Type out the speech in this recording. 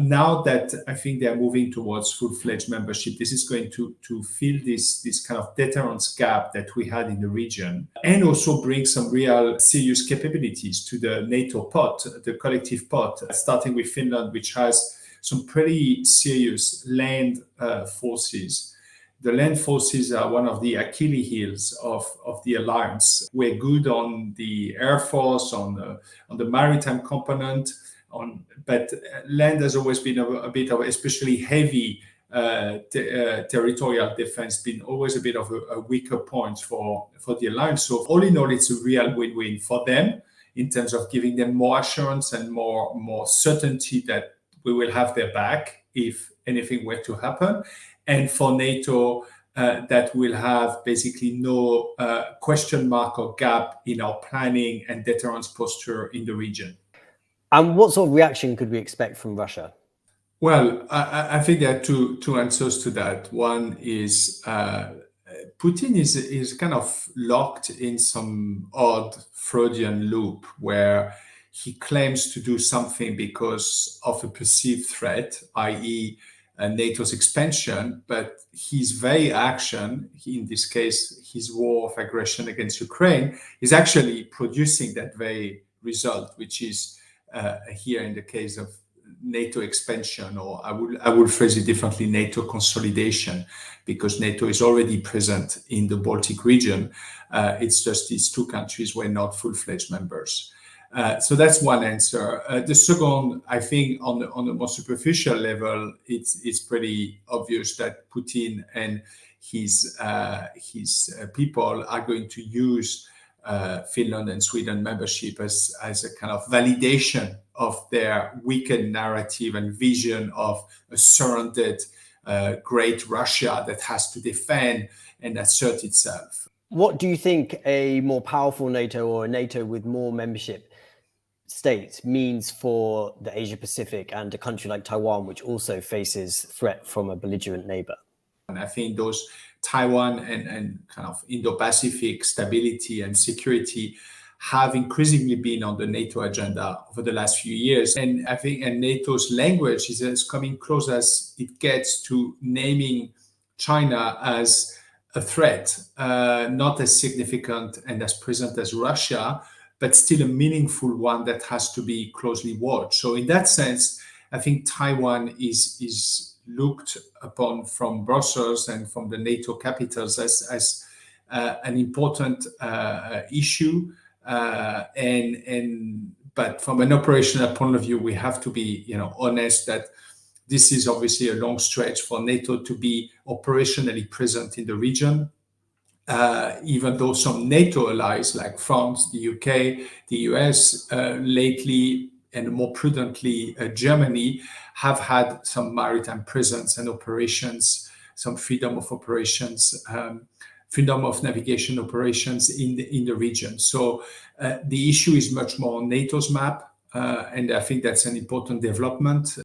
now that I think they are moving towards full-fledged membership, this is going to fill this kind of deterrence gap that we had in the region, and also bring some real serious capabilities to the NATO pot, the collective pot, starting with Finland, which has some pretty serious land forces. The land forces are one of the Achilles heels of the alliance. We're good on the Air Force, on the maritime component, but land has always been a bit of, especially heavy territorial defense, been always a bit of a weaker point for the alliance. So all in all, it's a real win-win for them in terms of giving them more assurance and more certainty that we will have their back if anything were to happen. And for NATO, that will have basically no question mark or gap in our planning and deterrence posture in the region. And what sort of reaction could we expect from Russia? Well, I think there are two answers to that. One is Putin is kind of locked in some odd Freudian loop where he claims to do something because of a perceived threat, i.e., NATO's expansion, but his very action, in this case, his war of aggression against Ukraine, is actually producing that very result, which is here in the case of NATO expansion, or I would phrase it differently, NATO consolidation, because NATO is already present in the Baltic region. It's just these two countries were not full-fledged members. So that's one answer. The second, I think, on the more superficial level, it's pretty obvious that Putin and his people are going to use Finland and Sweden membership as a kind of validation of their weakened narrative and vision of a surrounded great Russia that has to defend and assert itself. What do you think a more powerful NATO or a NATO with more membership states means for the Asia Pacific and a country like Taiwan, which also faces threat from a belligerent neighbor? And I think those Taiwan and kind of Indo-Pacific stability and security have increasingly been on the NATO agenda over the last few years. And I think NATO's language is as coming close as it gets to naming China as a threat, not as significant and as present as Russia, but still a meaningful one that has to be closely watched. So in that sense, I think Taiwan is looked upon from Brussels and from the NATO capitals as an important issue. But from an operational point of view, we have to be honest that this is obviously a long stretch for NATO to be operationally present in the region. Even though some NATO allies like France, the UK, the US, lately and more prudently Germany, have had some maritime presence and operations, some freedom of operations, freedom of navigation operations in the region. So the issue is much more on NATO's map, and I think that's an important development.